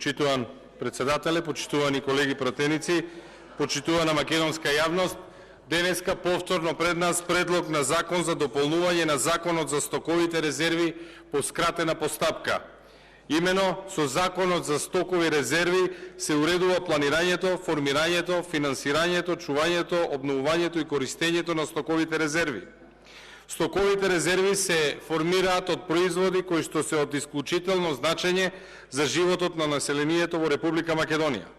Почитуван председателе, почитувани колеги пратеници, почитувана македонска јавност, денеска повторно пред нас предлог на закон за дополнување на Законот за стоковите резерви по скратена постапка. Имено со Законот за стокови резерви се уредува планирањето, формирањето, финансирањето, чувањето, обновувањето и користењето на стоковите резерви. Стоковите резерви се формираат од производи кои што се од исклучително значење за животот на населението во Република Македонија.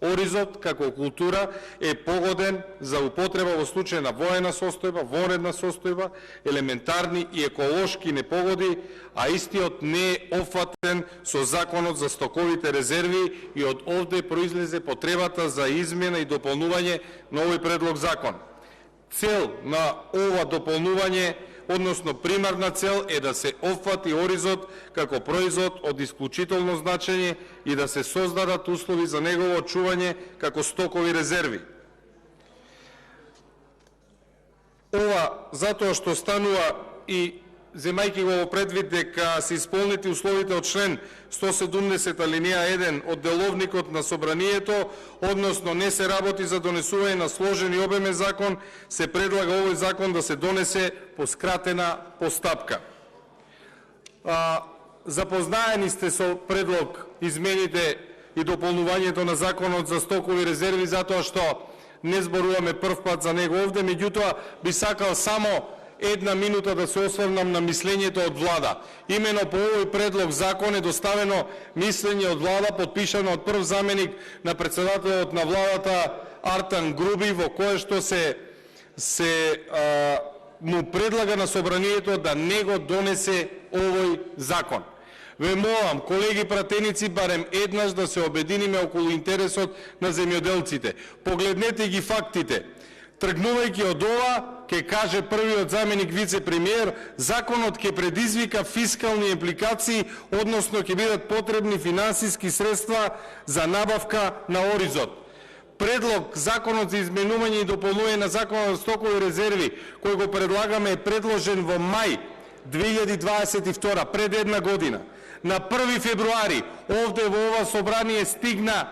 Оризот како култура е погоден за употреба во случај на воена состојба, вонредна состојба, елементарни и еколошки непогоди, а истиот не е опфатен со Законот за стоковите резерви и од овде произлезе потребата за измена и дополнување на овој предлог закон. Цел на ова дополнување, односно примарна цел, е да се опфати оризот како производ од исклучително значење и да се создадат услови за негово очување како стокови резерви. Ова затоа што станува и земајќи го во предвид дека се исполнети условите од член 170 алинеја 1 од деловникот на собранието, односно не се работи за донесување на сложен и обемен закон, се предлага овој закон да се донесе по скратена постапка. Запознаени сте со предлог измените и дополнувањето на Законот за стокови резерви, затоа што не зборуваме прв пат за него овде, меѓутоа би сакал само една минута да се осврнам на мислењето од влада. Имено по овој предлог закон е доставено мислење од влада, подпишано од прв заменик на председателот на владата Артан Груби, во кое што му предлага на собранието да не го донесе овој закон. Ве молам, колеги пратеници, барем еднаш да се обединиме околу интересот на земјоделците. Погледнете ги фактите. Тргнувајќи од ова, ке каже првиот заменик вице-премиер, законот ке предизвика фискални импликации, односно ке бидат потребни финансиски средства за набавка на оризот. Предлог законот за изменување и дополнување на Законот за стокови резерви, кој го предлагаме, е предложен во мај 2022, пред една година. На 1 февруари овде во ова собрание стигна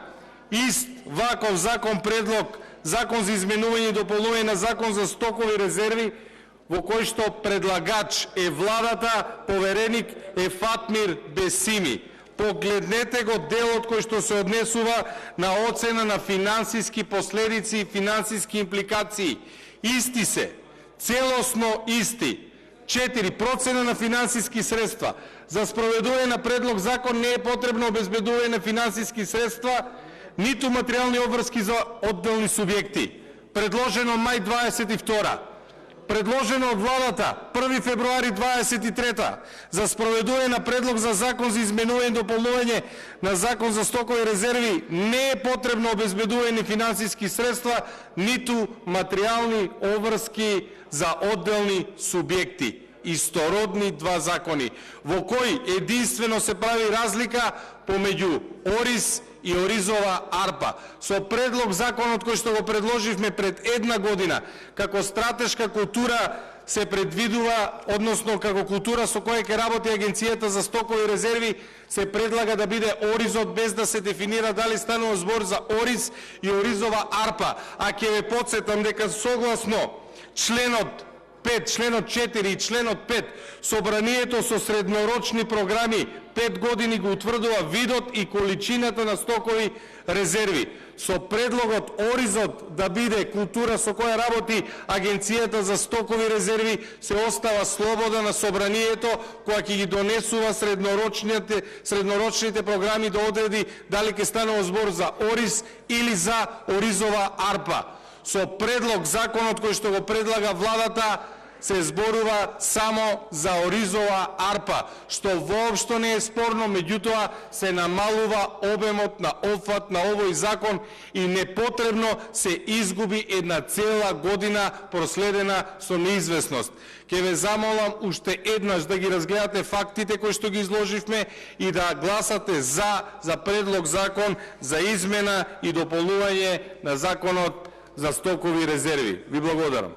ист ваков закон предлог, Закон за изменување и дополнување на Закон за стокови резерви, во кој што предлагач е владата, повереник е Фатмир Бесими. Погледнете го делот кој што се однесува на оцена на финансиски последици и финансиски импликации. Исти се, целосно исти. 4. Процена на финансиски средства. За спроведување на предлог закон не е потребно обезбедување на финансиски средства, ниту материјални обврски за одделни субјекти. Предложено мај 22. Предложено од владата 1 февруари 23. За спроведување на предлог за закон за изменување и дополнување на Закон за стокови резерви не е потребно обезбедување финансиски средства, ниту материјални обврски за одделни субјекти. Истородни два закони, во кои единствено се прави разлика помеѓу Ориз и Оризова арпа. Со предлог законот кој што го предложивме пред една година, како стратешка култура се предвидува, односно како култура со која ќе работи Агенцијата за стокови резерви, се предлага да биде Оризот, без да се дефинира дали станува збор за Ориз и Оризова арпа. А ќе ве потсетам дека согласно членот 5, членот 4 и членот 5, собранието со среднорочни програми 5 години го утврдува видот и количината на стокови резерви. Со предлогот Оризот да биде култура со која работи Агенцијата за стокови резерви, се остава слобода на собранието која ќе ги донесува среднорочните програми да одреди дали ќе станува збор за Ориз или за Оризова арпа. Со предлог законот кој што го предлага владата се зборува само за Оризова арпа, што воопшто не е спорно, меѓутоа се намалува обемот на опфат на овој закон и непотребно се изгуби една цела година проследена со неизвестност. Ке ве замолам уште еднаш да ги разгледате фактите кои што ги изложивме и да гласате за предлог закон за измена и дополнување на Законот за стокови резерви. Ви благодарам.